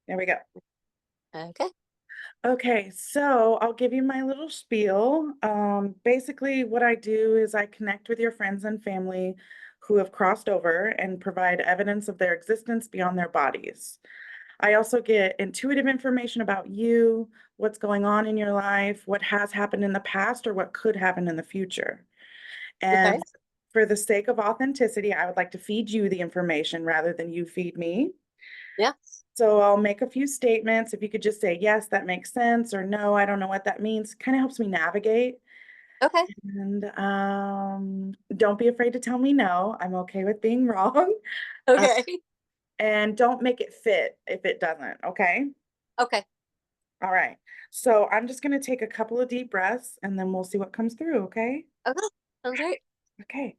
There we go. Okay. Okay, so I'll give you my little spiel. Basically, what I do is I connect with your friends and family who have crossed over and provide evidence of their existence beyond their bodies. I also get intuitive information about you, what's going on in your life, what has happened in the past, or what could happen in the future. Okay. And for the sake of authenticity, I would like to feed you the information rather than you feed me. Yeah. So I'll make a few statements. If you could just say, yes, that makes sense, or no, I don't know what that means, kind of helps me navigate. Okay. And don't be afraid to tell me no. I'm okay with being wrong. Uh, Okay. and don't make it fit if it doesn't. Okay. Okay. All right. So I'm just going to take a couple of deep breaths and then we'll see what comes through. Okay. Okay. Sounds great. Okay.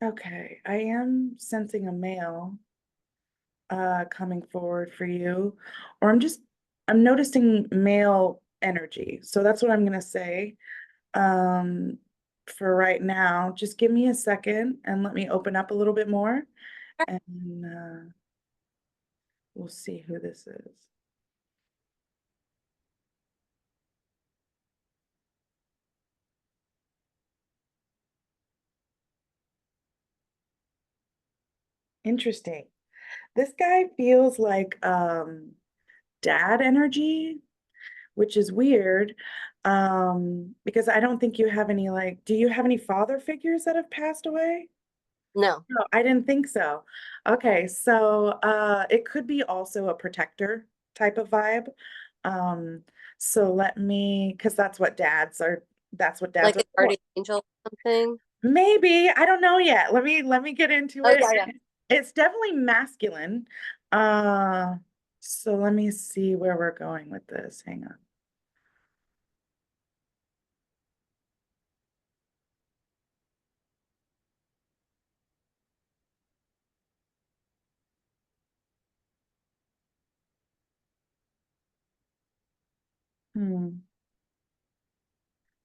Okay. I am sensing a male coming forward for you, or I'm noticing male energy. So that's what I'm gonna say. Um, for right now, just give me a second and let me open up a little bit more, and we'll see who this is. Interesting. This guy feels like dad energy, which is weird. Because I don't think you have any like, do you have any father figures that have passed away? No. No, I didn't think so. Okay, so it could be also a protector type of vibe. Um, so let me, because that's what dads Like are a for. guardian angel or something. Maybe, I don't know yet. Let me get into Oh it. yeah, yeah. It's definitely masculine. Uh, so let me see where we're going with this. Hang on. Hmm.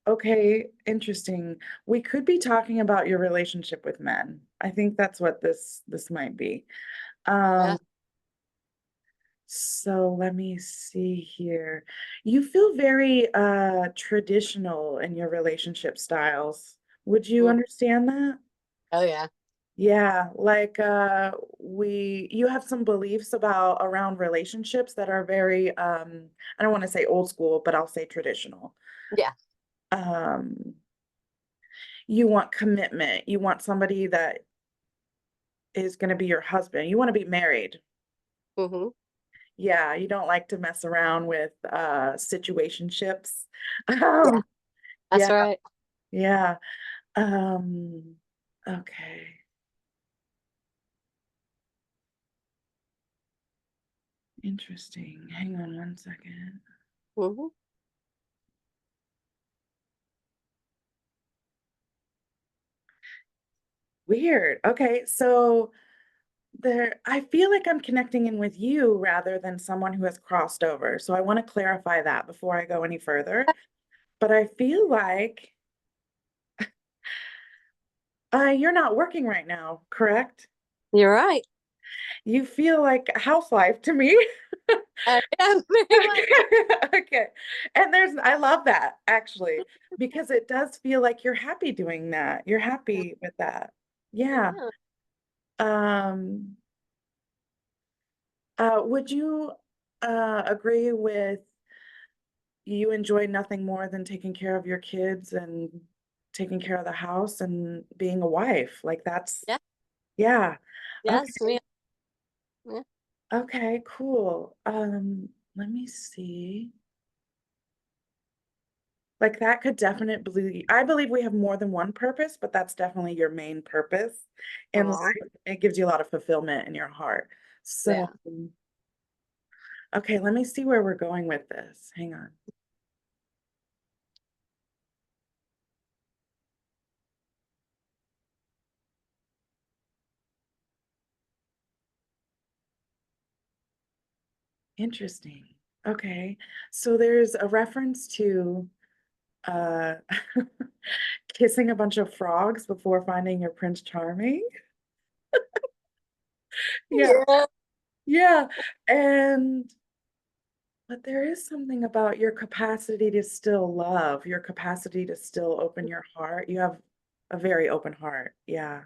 Okay, interesting. We could be talking about your relationship with men. I think that's what this might be. Yeah. Um, so let me see here. You feel very traditional in your relationship styles. Would you Mm. understand that? Oh yeah. Yeah, like you have some beliefs about around relationships that are very I don't want to say old school, but I'll say traditional. Yeah. Um you want commitment. You want somebody that is going to be your husband. You want to be married. Mm-hmm. Yeah, you don't like to mess around with situationships. Yeah. Um, That's yeah, right. yeah. Um, okay. Interesting. Hang on one second. Mm-hmm. Weird. Okay, so I feel like I'm connecting in with you rather than someone who has crossed over. So I want to clarify that before I go any further. But I feel like you're not working right now, correct? You're right. You feel like a housewife to me. I am very much. Okay. And I love that actually, because it does feel like you're happy doing that. You're happy with that. Yeah. Yeah. Um, would you agree with you enjoy nothing more than taking care of your kids and taking care of the house and being a wife? Like that's, Yeah. yeah. Okay. Yes. Me. Yeah. Okay, cool. Let me see. Like that could definitely, I believe we have more than one purpose, but that's definitely your main purpose in Aw. life. It gives you a lot of fulfillment in your heart. So, Yeah. Okay, let me see where we're going with this. Hang on. Interesting. Okay. So there's a reference to uh kissing a bunch of frogs before finding your Prince Charming. Yeah. Yeah. Yeah. And but there is something about your capacity to still love, your capacity to still open your heart. You have a very open heart. Yeah.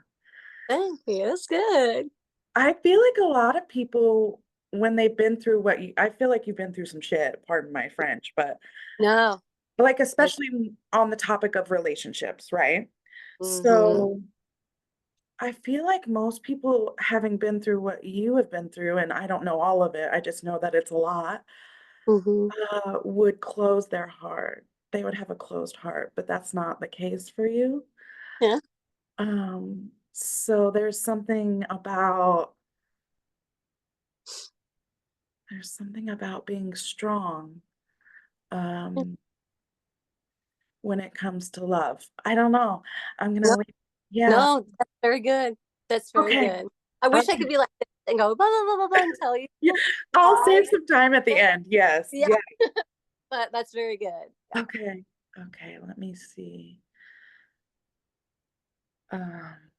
Thank you. That's good. I feel like a lot of people, when they've been through I feel like you've been through some shit, pardon my French, but No. like, That's especially on the topic of relationships, right? mm-hmm. So I feel like most people having been through what you have been through, and I don't know all of it, I just know that it's a lot, Mm-hmm. would close their heart. They would have a closed heart, but that's not the case for you. Yeah. So there's something about being strong, Yeah. um, when it comes to love. I don't know. I'm No, gonna leave. Yeah. no, that's very good. That's very Okay. good. I wish I could Okay. be like this and go blah blah blah blah blah and tell you Yeah. I'll why. save some time at the end. Yes. Yeah, Yeah. but that's very good. Yeah. Okay. Okay. Let me see. Um,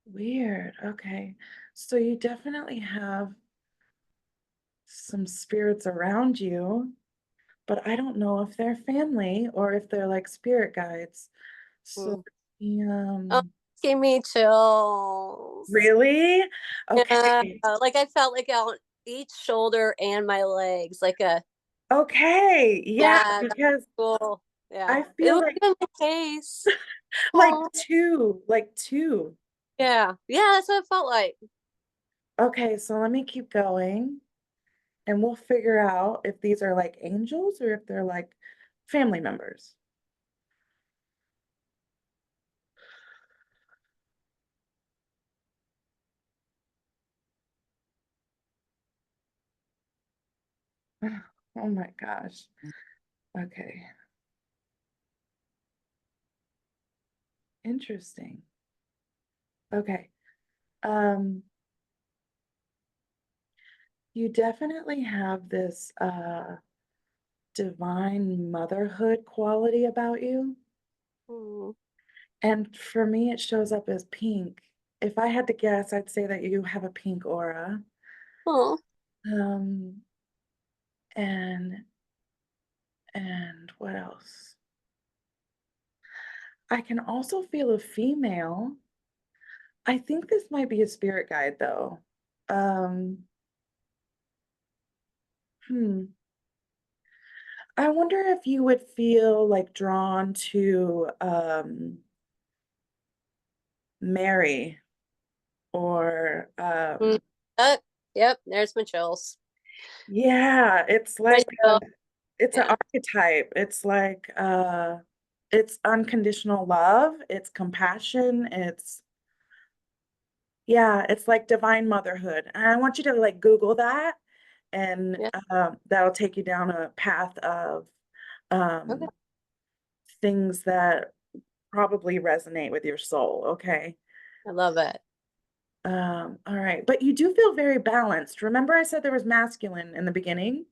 Weird. Okay. So you definitely have some spirits around you, but I don't know if they're family or if they're like spirit guides. So, Mm. Oh, um, gave me chills. really? Yeah, Okay. like I felt like on each shoulder and my legs, like a Okay. Yeah, yeah, that's because cool. Yeah, I it feel was like even the case. like Oh, two, like two. yeah, yeah, that's what it felt like. Okay, so let me keep going and we'll figure out if these are like angels or if they're like family members. Oh my gosh. Okay. Interesting. Okay. Um, you definitely have this divine motherhood quality about you. Mm. And for me, it shows up as pink. If I had to guess, I'd say that you have a pink aura. Oh, Um, and what else? I can also feel a female. I think this might be a spirit guide though. Um, hmm. I wonder if you would feel like drawn to Mary or mm. Yep, there's my chills. yeah, it's My like chill. it's an Yeah, archetype. It's like it's unconditional love, it's compassion, it's yeah, it's like divine motherhood. And I want you to like Google that and yeah. that'll take you down a path of Okay, um things that probably resonate with your soul, okay? I love it. All right, but you do feel very balanced. Remember I said there was masculine in the beginning?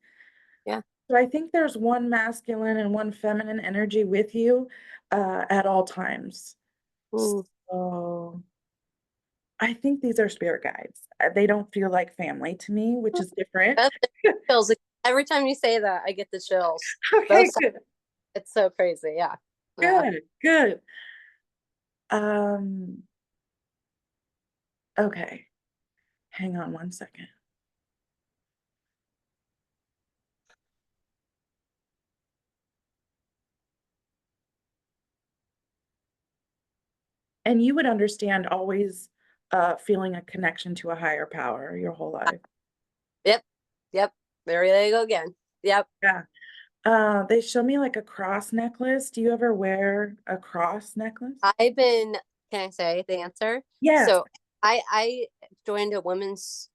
Yeah. So I think there's one masculine and one feminine energy with you at all times. Mm. So I think these are spirit guides. They don't feel like family to me, which is different. That's the chills. Like, every time you say that, I get the chills. Both Okay, sides. good, It's so crazy. Yeah, yeah. good, good. Um, okay, hang on one second. And you would understand always feeling a connection to a higher power your whole life. Yep, yep. There you go again. Yep. Yeah. They show me like a cross necklace. Do you ever wear a cross necklace? I've been. Can I say the answer? Yes. So, I joined a women's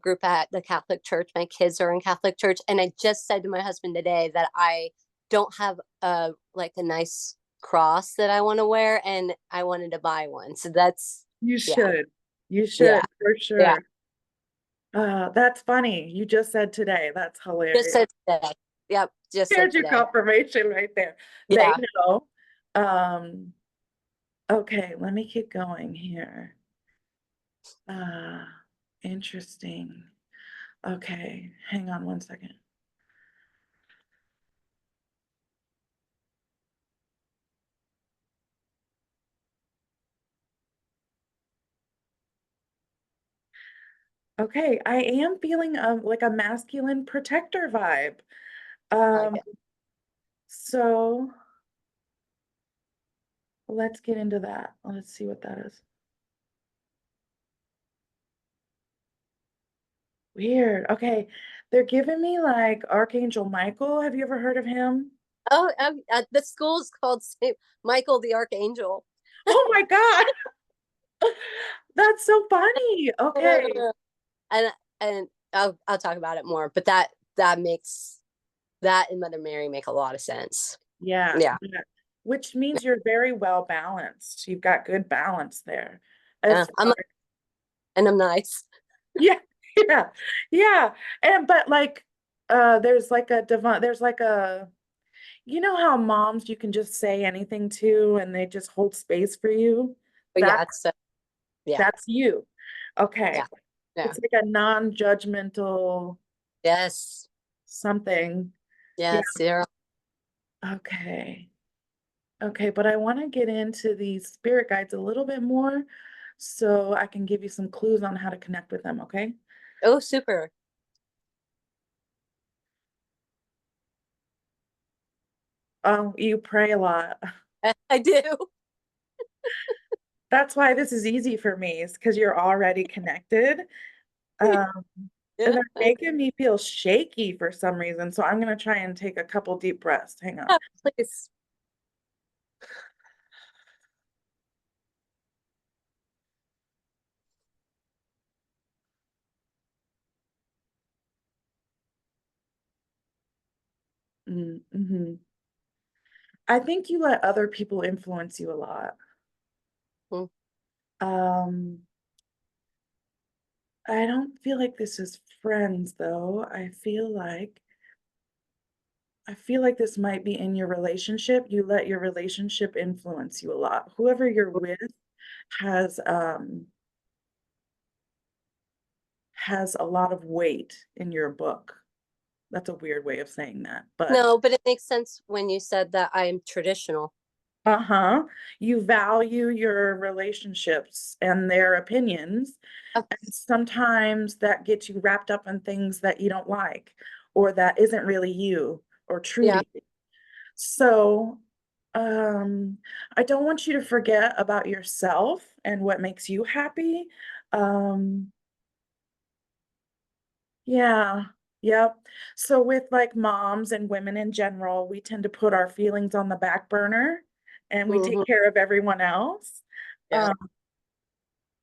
group at the Catholic Church. My kids are in Catholic Church, and I just said to my husband today that I don't have a nice cross that I want to wear, and I wanted to buy one. So that's You yeah, should. You yeah, should, for yeah. sure. That's funny. You just said today. That's Just hilarious. said today. Yep, just said Here's your today. confirmation right there. They Yeah. know. Um, okay, let me keep going here. Uh, interesting. Okay, hang on one second. Okay, I am feeling like a masculine protector vibe. I like Um, it. so let's get into that. Let's see what that is. Weird. Okay, they're giving me like Archangel Michael. Have you ever heard of him? Oh, the school is called St. Michael the Archangel. Oh my God. That's so funny. Okay. and and I'll talk about it more, but that makes that and Mother Mary make a lot of sense. Yeah. Yeah. Yeah. Which means you're very well balanced. You've got good balance there. Yeah. As far And I'm nice. yeah, yeah, yeah. And but like there's like a divine there's like a you know how moms you can just say anything to and they just hold space for you? But That yeah, it's yeah, that's you. Okay. yeah, yeah. It's like a non-judgmental Yes. something. Yeah. Yes, Sarah. Okay. Okay, but I want to get into these spirit guides a little bit more so I can give you some clues on how to connect with them, okay? Oh, super. Oh, you pray a lot. I do. That's why this is easy for me, is because you're already connected. Um, and Yeah. they're making me feel shaky for some reason. So I'm gonna try and take a couple deep breaths. Hang on. Please. Mm-hmm. I think you let other people influence you a lot. Mm. Um, I don't feel like this is friends though. I feel like this might be in your relationship. You let your relationship influence you a lot. Whoever you're with has has a lot of weight in your book. That's a weird way of saying that, but No, but it makes sense when you said that I'm traditional. uh-huh. You value your relationships and their opinions, Oh, and sometimes that gets you wrapped up in things that you don't like or that isn't really you or true to yeah. you. So, I don't want you to forget about yourself and what makes you happy. Um, yeah, yep. So with like moms and women in general, we tend to put our feelings on the back burner and we take Hmm. care of everyone else. Yeah. Um,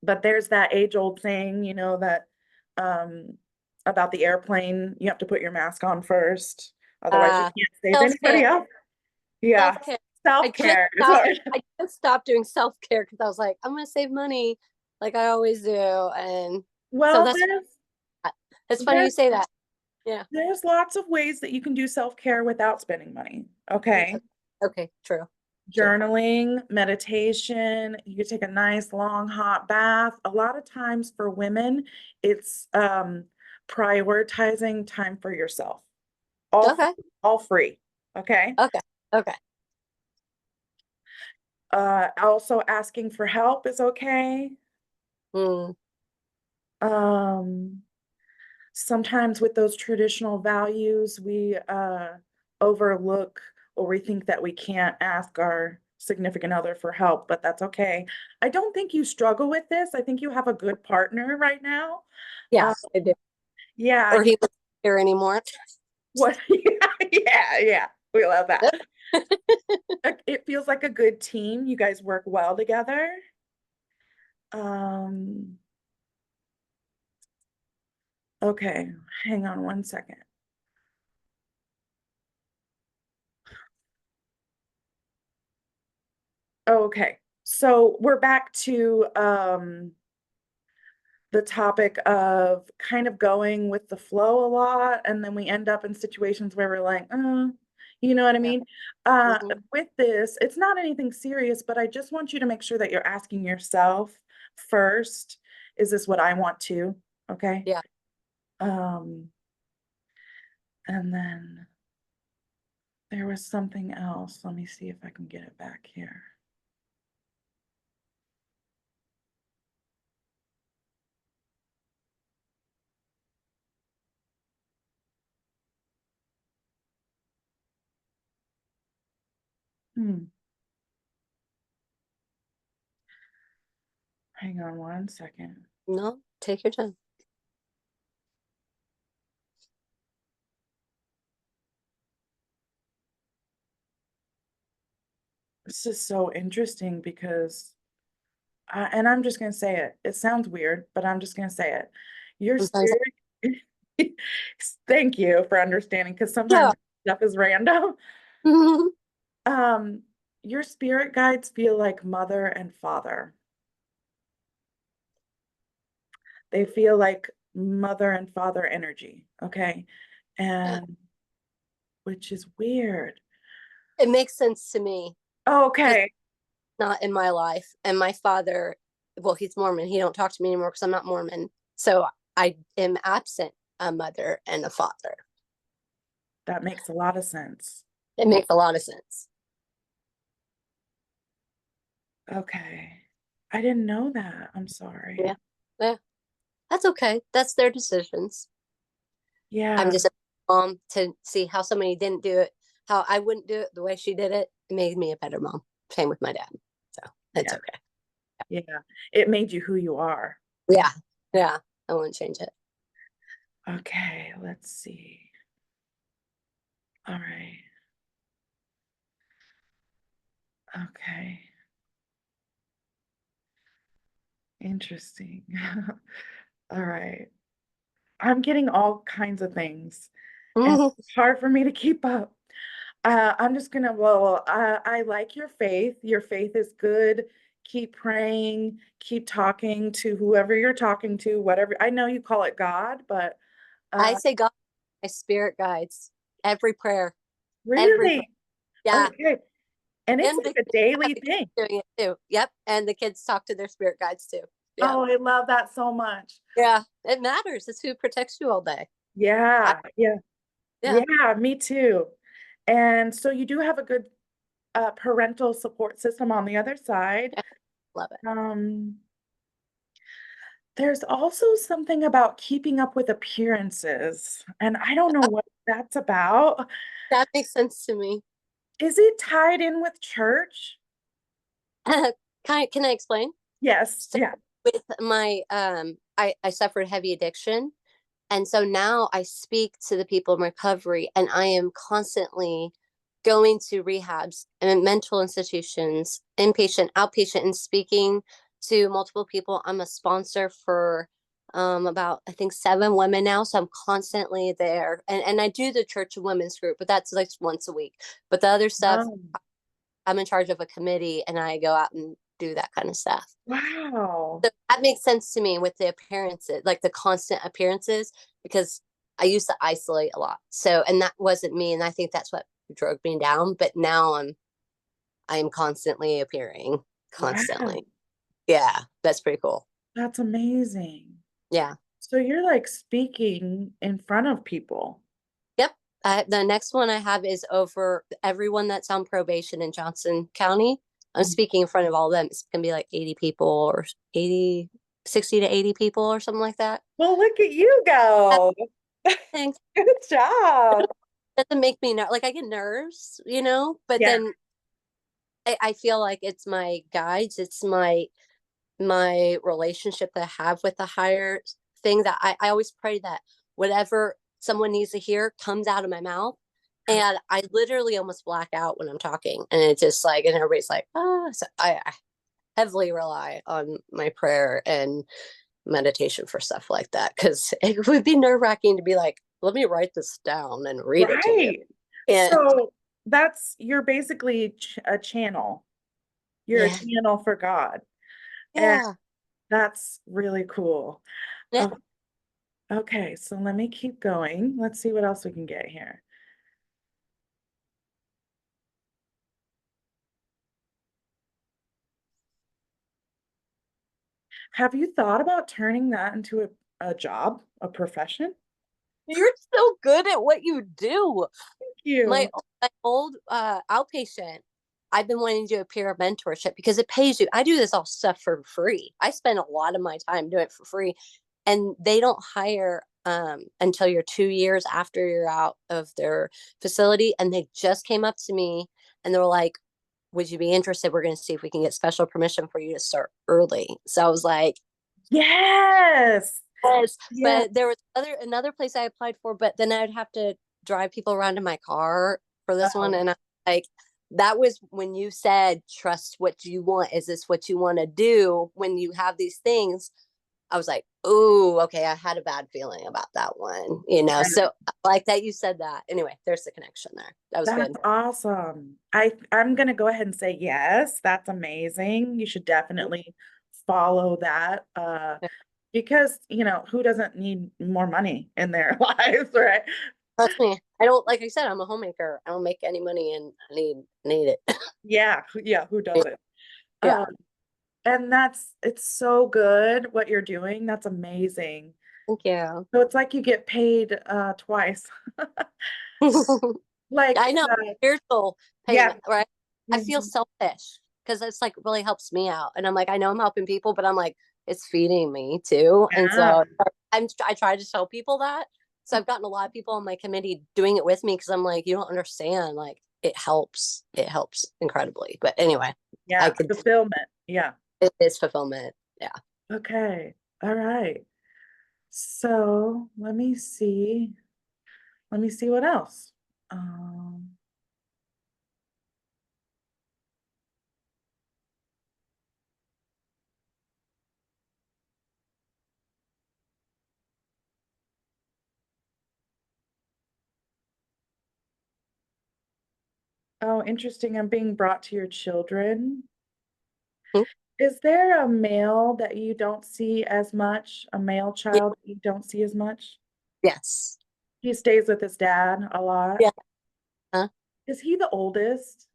but there's that age-old thing, that um about the airplane, you have to put your mask on first, otherwise you Uh, can't save self-care. anybody else. Yeah, Self-care. I just self-care is stopped. hard. I just stopped doing self-care because I was like, I'm gonna save money, like I always do, and so Well, that's funny you there's say that. Yeah. there's lots of ways that you can do self-care without spending money. Okay. Okay. True. True. Journaling, meditation, you could take a nice long hot bath. A lot of times for women, it's prioritizing time for yourself. All Okay. all free. Okay. Okay. Okay. Also asking for help is okay. Hmm. Um, Sometimes with those traditional values, we overlook or we think that we can't ask our significant other for help, but that's okay. I don't think you struggle with this. I think you have a good partner right now. Yeah, Uh, I do. yeah, Or he wasn't here anymore. what? Yeah, yeah, we love that. It feels like a good team. You guys work well together. Um, Okay, hang on one second. Okay, so we're back to the topic of kind of going with the flow a lot, and then we end up in situations where we're like, you know what I Yeah. mean? Mhm. With this, it's not anything serious, but I just want you to make sure that you're asking yourself first, is this what I want to? Okay. Yeah. Um, and then there was something else. Let me see if I can get it back here. Hmm. Hang on one second. No, take your time. This is so interesting because, and I'm just gonna say it. It sounds weird, but I'm just gonna say it. Your Sometimes. spirit, thank you for understanding, because Yeah. sometimes stuff is random. Um, your spirit guides feel like mother and father. They feel like mother and father energy, okay? And which is weird. It makes sense to me because Okay. not in my life. And my father, well, he's Mormon. He don't talk to me anymore because I'm not Mormon. So I am absent a mother and a father. That makes a lot of sense. It makes a lot of sense. Okay. I didn't know that. I'm Yeah. sorry. Yeah. That's okay. That's their decisions. I'm Yeah. just a mom to see how somebody didn't do it, how I wouldn't do it the way she did it. It made me a better mom. Same with my dad. So it's Yeah. okay. Yeah. It made you who you are. Yeah. Yeah. I wouldn't change it. Okay, let's see. All right. Okay. Interesting. All right. I'm getting all kinds of things, and it's hard for me to keep up. I'm just gonna, well, I like your faith. Your faith is good. Keep praying, keep talking to whoever you're talking to, whatever. I know you call it God, but I uh, say God, my spirit guides every prayer, every prayer. really? Yeah. Okay. And it's And like the a kids have daily the kids thing. doing it too. Yep. And the kids talk to their spirit guides too. Yeah. Oh, I love that so much. Yeah. It matters. It's who protects you all day. I, Yeah, yeah, yeah. yeah, me too. And so you do have a good parental support system on the other side. Yeah. Love it. Um, there's also something about keeping up with appearances, and I don't know what that's about. That makes sense to me. Is it tied in with church? Can I explain? Yes, So yeah. with my I suffered heavy addiction. And so now I speak to the people in recovery, and I am constantly going to rehabs and mental institutions, inpatient, outpatient, and speaking to multiple people. I'm a sponsor for about, I think, 7 women now. So I'm constantly there. And I do the church and women's group, but that's like once a week. But the other stuff, Oh, I'm in charge of a committee and I go out and do that kind of stuff. wow. So that makes sense to me with the appearances, like the constant appearances, because I used to isolate a lot. So, and that wasn't me. And I think that's what drove me down. But now I'm constantly appearing, Wow, constantly. Yeah, that's pretty cool. that's amazing. Yeah. So you're like speaking in front of people. Yep. The next one I have is over everyone that's on probation in Johnson County. I'm speaking in front of all of them. It's going to be like 80 people or 80, 60 to 80 people or something like that. Well, look at you go. Thanks. Good job. Doesn't make me like I get nerves, but Yeah. then I feel like it's my guides, it's my relationship that I have with the higher thing that I always pray that whatever someone needs to hear comes out of my mouth. And I literally almost black out when I'm talking. And it's just like, and everybody's like, so I heavily rely on my prayer and meditation for stuff like that because it would be nerve-wracking to be like, let me write this down and read it to you. Right. And So you're basically a channel. You're a yeah, channel for God. And yeah, that's really cool. yeah. Oh, okay, so let me keep going. Let's see what else we can get here. Have you thought about turning that into a job, a profession? You're so good at what you do. Thank My, you. my old outpatient, I've been wanting to do a peer mentorship because it pays you. I do this all stuff for free. I spend a lot of my time doing it for free, and they don't hire until you're 2 years after you're out of their facility. And they just came up to me and they were like, would you be interested? We're going to see if we can get special permission for you to start early. So I was like, Yes. yes. Yeah. But there was another place I applied for, but then I'd have to drive people around in my car for this one. Oh, And I like, that was when you said, trust what you want. Is this what you want to do when you have these things? I was like, oh, okay. I had a bad feeling about that one, you know? yeah. So like that, you said that. Anyway, there's the connection there. That was That's good. awesome. I'm gonna go ahead and say yes. That's amazing. You should definitely follow that. Because who doesn't need more money in their lives, right? Trust me. I don't, like I said, I'm a homemaker. I don't make any money and I need it. Yeah, yeah, who doesn't? Yeah. Um, and it's so good what you're doing. That's amazing. Thank you. So it's like you get paid twice. Like I know, spiritual yeah. payment, right? I feel Mhm. selfish because it's like really helps me out. And I'm like, I know I'm helping people, but I'm like, it's feeding me too. And Yeah. so I try to tell people that. So I've gotten a lot of people on my committee doing it with me because I'm like, you don't understand. Like it helps. It helps incredibly. But anyway, I Yeah. could, Fulfillment. Yeah. it is fulfillment. Yeah. Okay. All right. So let me see. Let me see what else. Um, oh, interesting. I'm being brought to your children. Hmm? Is there a male that you don't see as much? A male Yeah. child that you don't see as much? Yes. He stays with his dad a lot. Yeah. Huh? Is he the oldest?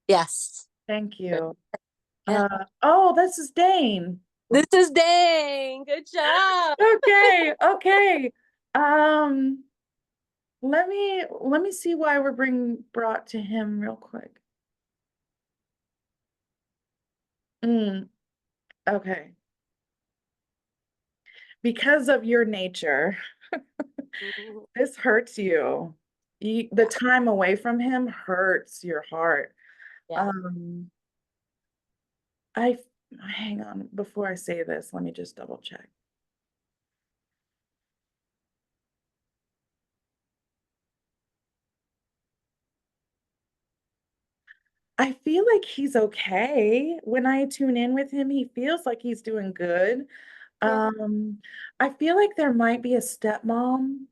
Yes. Thank you. Yeah. Oh, this is Dane. This is dang. Good job. Okay, okay. Um, let me see why we're being brought to him real quick. Mm, okay. Because of your nature, Mhm. this hurts you. The Yeah. time away from him hurts your heart. Yeah. Um, I hang on before I say this, let me just double check. I feel like he's okay. When I tune in with him, he feels like he's doing good. Yeah. Um, I feel like there might be a stepmom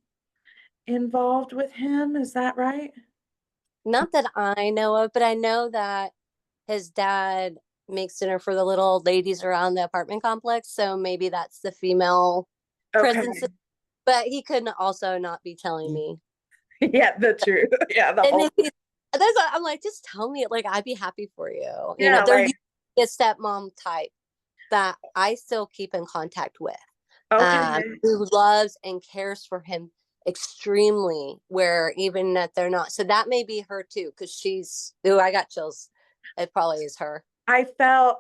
involved with him. Is that right? Not that I know of, but I know that his dad makes dinner for the little old ladies around the apartment complex. So maybe that's the female presence. Okay. But he could also not be telling me. Yeah, the truth. Yeah, the And whole then that's what I'm like, just tell me. Like, I'd be happy for you. You know, yeah, they're like usually a stepmom type that I still keep in contact with, okay. who loves and cares for him extremely, where even that they're not. So that may be her too, because she's, ooh, I got chills. It probably is her. I felt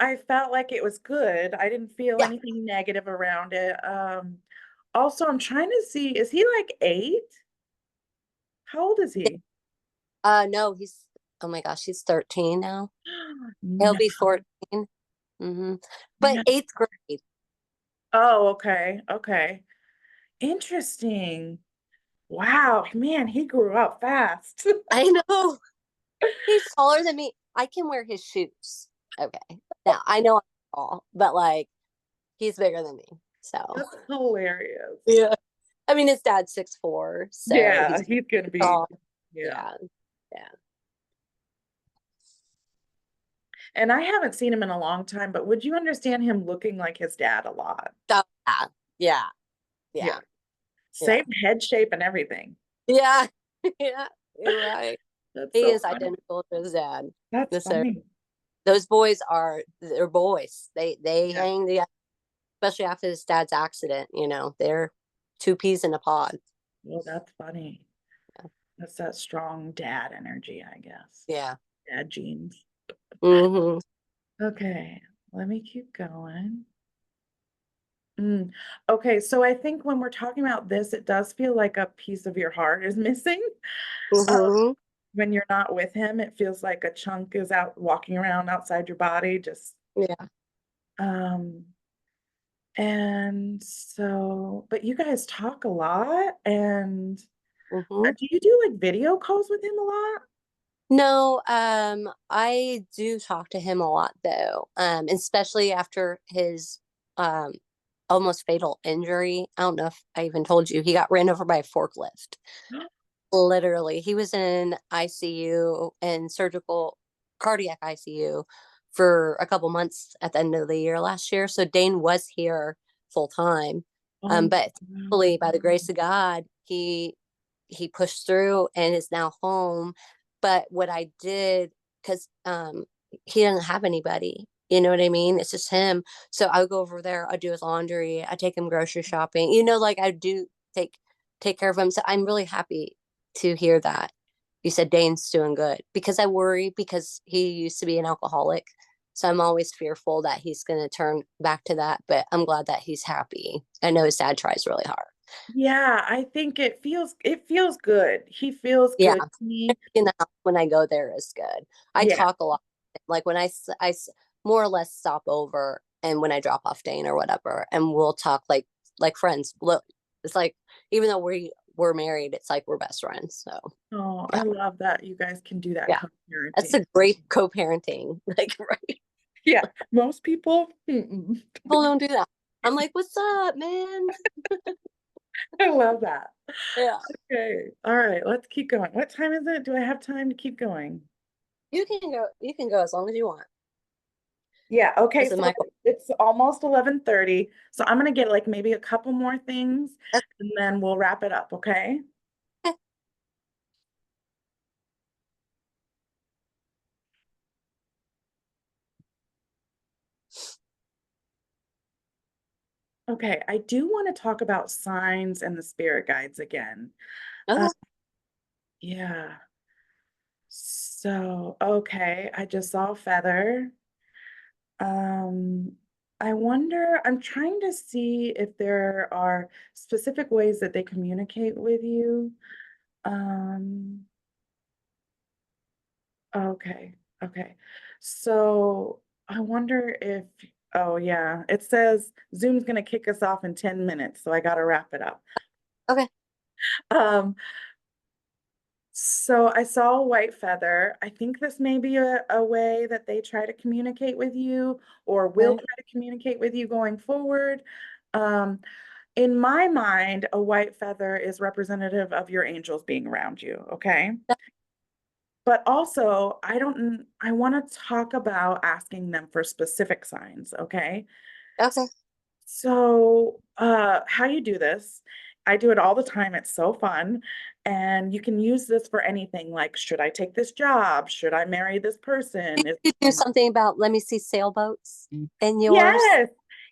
like it was good. I didn't feel Yeah. anything negative around it. Also I'm trying to see, is he like 8? How old is he? No, he's, oh my gosh, he's 13 now. He'll No, be 14. Hmm. But no. eighth grade. Oh, okay. Okay. Interesting. Wow, man, he grew up fast. I know. He's taller than me. I can wear his shoes. Okay. Now I know I'm tall, but like he's bigger than me. So That's hilarious. yeah. I mean, his dad's 6'4", so Yeah, he's he's gonna be, tall. yeah. Yeah, yeah. And I haven't seen him in a long time, but would you understand him looking like his dad a lot? So, yeah, yeah, Yeah. yeah, yeah, Same head shape and everything. yeah, yeah. You're right. That's He so is funny. identical to his dad. That's So funny. those boys are they're boys. They Yeah. hang together, especially after his dad's accident. They're two peas in a pod. Well, that's funny. That's that strong dad energy, I guess. Yeah. Dad genes. Mm-hmm. Okay, let me keep going. Mm. Okay, so I think when we're talking about this, it does feel like a piece of your heart is missing. Uh, Mm-hmm. when you're not with him, it feels like a chunk is out walking around outside your body, just Yeah. um and so, but you guys talk a lot, and Mm-hmm. do you do like video calls with him a lot? No, I do talk to him a lot though, especially after his um almost fatal injury. I don't know if I even told you he got ran over by a forklift. Literally, he was in ICU and surgical cardiac ICU for a couple months at the end of the year last year. So Dane was here full time, Oh, but wow. thankfully, by the grace of God, he pushed through and is now home. But what I did, because he doesn't have anybody, you know what I mean? It's just him. So I go over there, I do his laundry, I take him grocery shopping, like I do take care of him. So I'm really happy to hear that you said Dane's doing good, because I worry because he used to be an alcoholic. So I'm always fearful that he's going to turn back to that, but I'm glad that he's happy. I know his dad tries really hard. Yeah, I think it feels good. He feels Yeah, good to me. in the house when I go there is good. I Yeah. talk a lot. Like when more or less stop over and when I drop off Dane or whatever, and we'll talk like friends. Look, it's like even though we're married, it's like we're best friends. So Oh, I yeah, love that you guys can do that yeah, that's co-parenting. a great co-parenting. Like right, Yeah, most people, mm-mm. people don't do that. I'm like, what's up, man? I love that. Yeah, Okay. All right, let's keep going. What time is it? Do I have time to keep going? you can go. You can go as long as you want. Yeah, okay, This is so my. it's almost 11:30. So I'm gonna get like maybe a couple more things and then we'll wrap it up, okay? Okay, I do want to talk about signs and the spirit guides again. Uh, Okay. yeah. So, okay, I just saw a feather. Um, I wonder, I'm trying to see if there are specific ways that they communicate with you. Um, okay, okay. So I wonder if, oh yeah, it says Zoom's gonna kick us off in 10 minutes, so I gotta wrap it up. Okay. Um, So I saw a white feather. I think this may be a way that they try to communicate with you or will Okay. try to communicate with you going forward. Um, in my mind, a white feather is representative of your angels being around you, okay? But also, I want to talk about asking them for specific signs, okay? Okay. So, how you do this, I do it all the time. It's so fun. And you can use this for anything like, should I take this job? Should I marry this person? You do something about let me see sailboats in yours. Yes,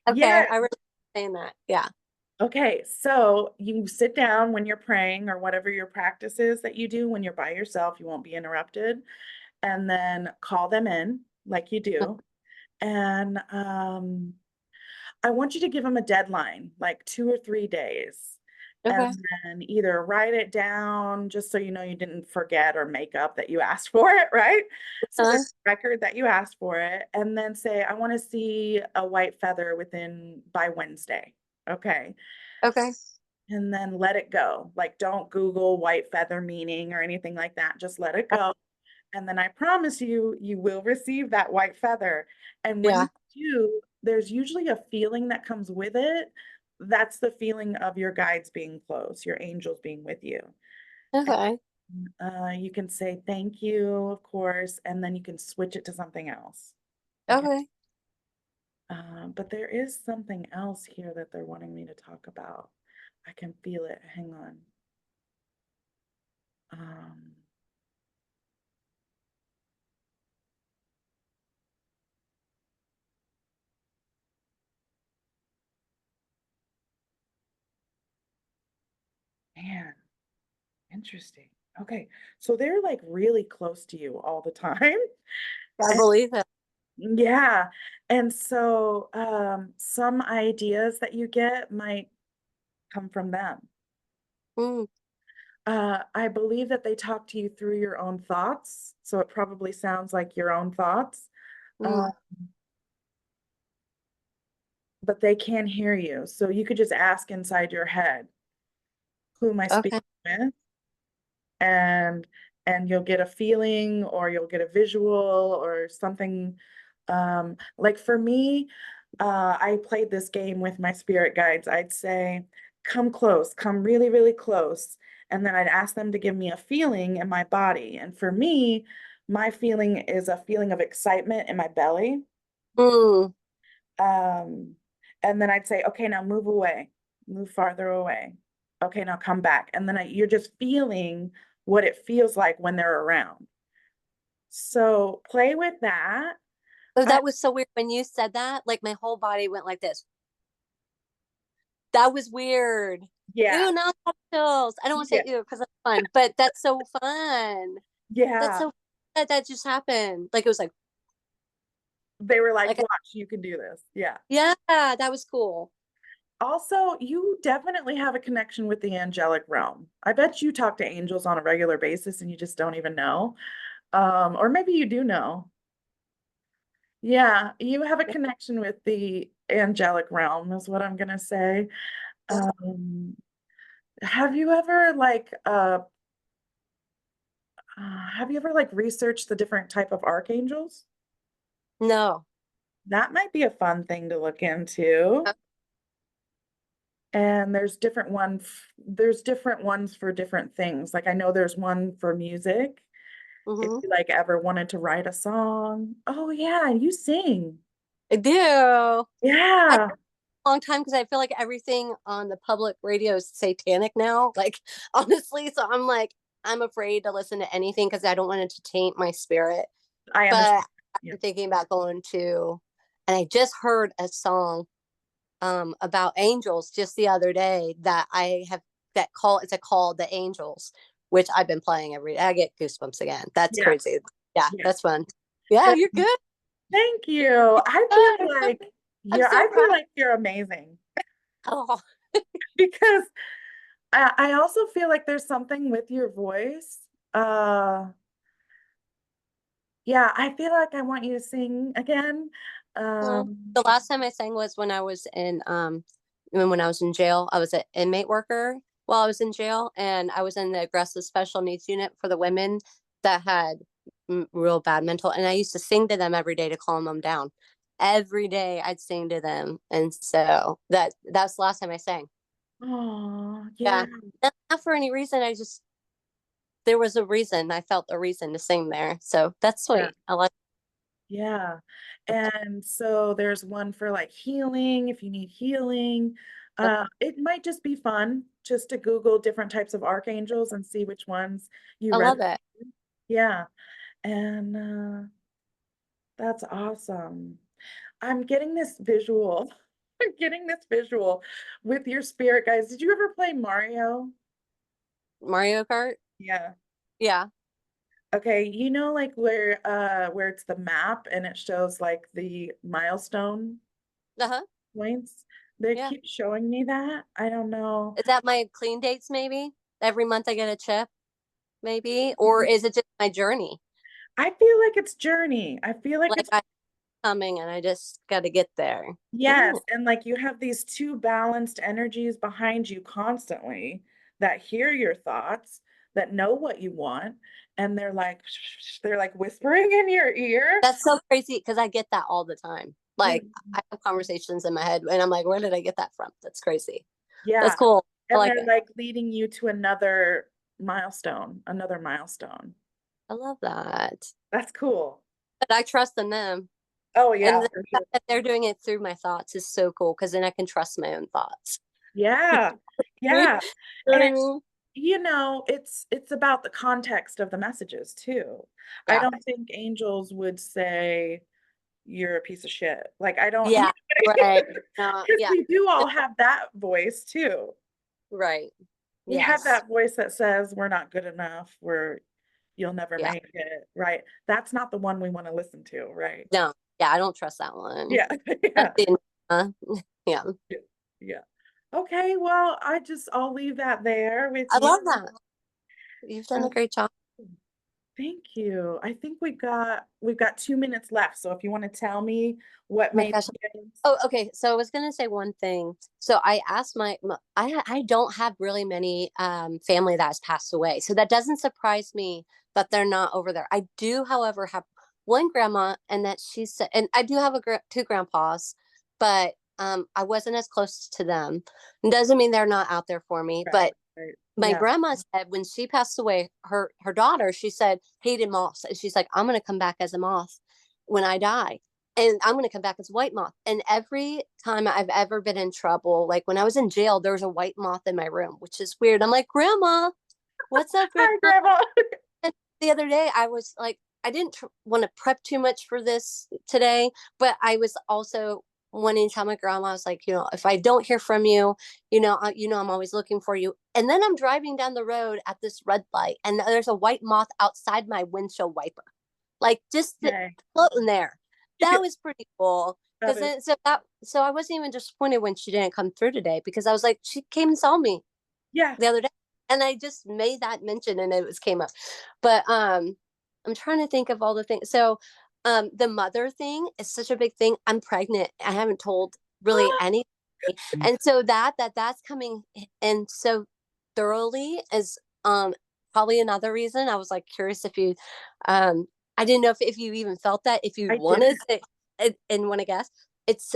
Okay, yes. I remember saying that. Yeah. Okay, so you sit down when you're praying or whatever your practice is that you do when you're by yourself, you won't be interrupted, and then call them in like you do. And I want you to give them a deadline, like 2 or 3 days, and Okay. then either write it down just so you know you didn't forget or make up that you asked for it, right? So Uh, there's a record that you asked for it, and then say, I want to see a white feather by Wednesday. Okay. okay. And then let it go. Like, don't Google white feather meaning or anything like that. Just let it go. And then I promise you, you will receive that white feather. And when Yeah. you do, there's usually a feeling that comes with it, that's the feeling of your guides being close, your angels being with you. Okay. You can say thank you, of course, and then you can switch it to something else. Okay. Okay. But there is something else here that they're wanting me to talk about. I can feel it. Hang on. Um, Man, interesting. Okay, so they're like really close to you all the time. I And believe it. yeah, and so some ideas that you get might come from them. Mm, I believe that they talk to you through your own thoughts, so it probably sounds like your own thoughts, uh, mm. but they can hear you. So you could just ask inside your head, who am I speaking Okay. with? And you'll get a feeling or you'll get a visual or something. Like for me, I played this game with my spirit guides. I'd say, come close, come really, really close. And then I'd ask them to give me a feeling in my body. And for me, my feeling is a feeling of excitement in my belly. Mm. Um, and then I'd say, okay, now move away, move farther away. Okay, now come back. And then you're just feeling what it feels like when they're around. So play with that. Oh, I, that was so weird when you said that. Like my whole body went like this. That was weird. yeah, Ew, now I have chills. I don't want to yeah, say ew because it's fun, but that's so fun. That's yeah. so that just happened. Like it was They were like, like watch, you can do this. Yeah. yeah, that was cool. Also, you definitely have a connection with the angelic realm. I bet you talk to angels on a regular basis and you just don't even know. Or maybe you do know. Yeah, you have a connection with the angelic realm, is what I'm gonna say. Um, have you ever have you ever like researched the different type of archangels? No. That might be a fun thing to look into. And there's different ones for different things. Like I know there's one for music. If Mm-hmm. you like ever wanted to write a song. Oh yeah, you sing. I do. I Yeah. long time because I feel like everything on the public radio is satanic now. Like honestly, so I'm like I'm afraid to listen to anything because I don't want it to taint my spirit. I But understand. Yeah. I'm thinking about going to, and I just heard a song about angels just the other day that I have that call. It's a call the angels, which I've been playing every day. I get goosebumps again. That's Yeah. crazy. Yeah, Yeah. that's fun. Yeah, And you're good. thank you. I feel like I'm so I feel proud. like you're amazing Oh, because I also feel like there's something with your voice. Uh, yeah, I feel like I want you to sing again. well, Um, the last time I sang was when I was in jail. I was an inmate worker while I was in jail, and I was in the aggressive special needs unit for the women that had real bad mental. And I used to sing to them every day to calm them down. Every day I'd sing to them, and so that's the last time I sang. oh, yeah, Yeah, not for any reason. I just there was a reason. I felt a reason to sing there, so that's yeah. sweet. I like. Yeah. And so there's one for like healing, if you need healing. It might just be fun just to Google different types of archangels and see which ones you I read. love it. Yeah. And that's awesome. I'm getting this visual. I'm getting this visual with your spirit guys. Did you ever play Mario? Mario Kart. Yeah. Yeah. Okay, you know like where it's the map and it shows like the milestone Uh huh. points. They Yeah. keep showing me that. I don't know. Is that my clean dates maybe? Every month I get a chip, maybe? Or is it just my journey? I feel like it's journey. I feel like Like it's I'm coming and I just got to get there. yes, Ooh, and like you have these two balanced energies behind you constantly that hear your thoughts, that know what you want, and they're like they're like whispering in your ear. that's so crazy because I get that all the time. Like Mm, I have conversations in my head and I'm like, where did I get that from? That's crazy. That's yeah. cool. I And like they're it. like leading you to another milestone. I love that. That's cool. But I trust in them. Oh And yeah, the for sure. fact that they're doing it through my thoughts is so cool because then I can trust my own thoughts. Yeah. You know Yeah. what I And mean? it's about the context of the messages too. I Yeah. don't think angels would say you're a piece of shit. Like I don't, Yeah. Right. because Yeah. we do all have that voice too. Right. We have Yes. that voice that says we're not good enough, you'll never Yeah. make it, right? That's not the one we want to listen to, right? No. Yeah. I don't trust that one. Yeah. That's Yeah. the, yeah. Yeah. Okay, well, I'll leave that there with I you. love that. You've done Uh, a great job. Thank you. I think we've got 2 minutes left. So if you want to tell me what Oh my made gosh. you Oh, okay. So I was gonna say one thing. So I asked I don't have really many family that has passed away. So that doesn't surprise me that they're not over there. I do, however, have one grandma, and that she's and I do have two grandpas, but I wasn't as close to them. It doesn't mean they're not out there for me. right, But right. my Yeah. grandma said when she passed away, her daughter, she said, hated moths. And she's like, I'm gonna come back as a moth when I die. And I'm gonna come back as a white moth. And every time I've ever been in trouble, like when I was in jail, there was a white moth in my room, which is weird. I'm like, Grandma, what's up, Hi, Grandma? Grandma. And the other day I was like, I didn't want to prep too much for this today, but I was also wanting to tell my grandma, I was like, if I don't hear from you, I'm always looking for you. And then I'm driving down the road at this red light, and there's a white moth outside my windshield wiper, like just Okay. floating there. That was pretty cool. That Because is, then, so I wasn't even disappointed when she didn't come through today because I was like, she came and saw me yeah. the other day, and I just made that mention and it was came up. But I'm trying to think of all the things. So the mother thing is such a big thing. I'm pregnant. I haven't told really any, and so that's coming in so thoroughly is probably another reason. I was like curious if you I didn't know if you even felt that, if you I did. wanted to, and want to guess. It's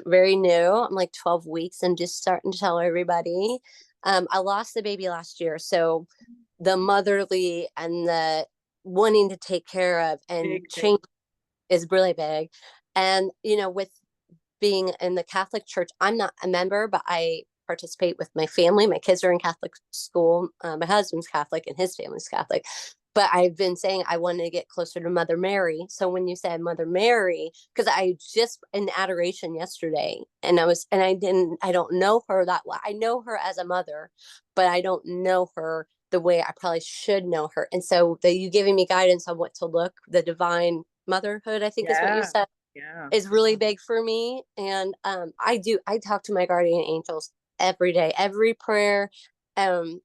very new. I'm like 12 weeks and just starting to tell everybody. I lost the baby last year, so the motherly and the wanting to take care of and Big change thing. is really big. And with being in the Catholic Church, I'm not a member, but I participate with my family. My kids are in Catholic school. My husband's Catholic and his family's Catholic. But I've been saying I wanted to get closer to Mother Mary. So when you said Mother Mary, because I just in adoration yesterday, and I don't know her that well. I know her as a mother, but I don't know her the way I probably should know her. And so you giving me guidance on what to look, the divine motherhood, I think is what you Yeah. said, Yeah. is really big for me. And I talk to my guardian angels every day, every prayer. Um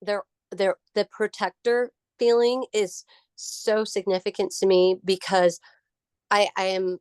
they're the protector feeling is so significant to me because I am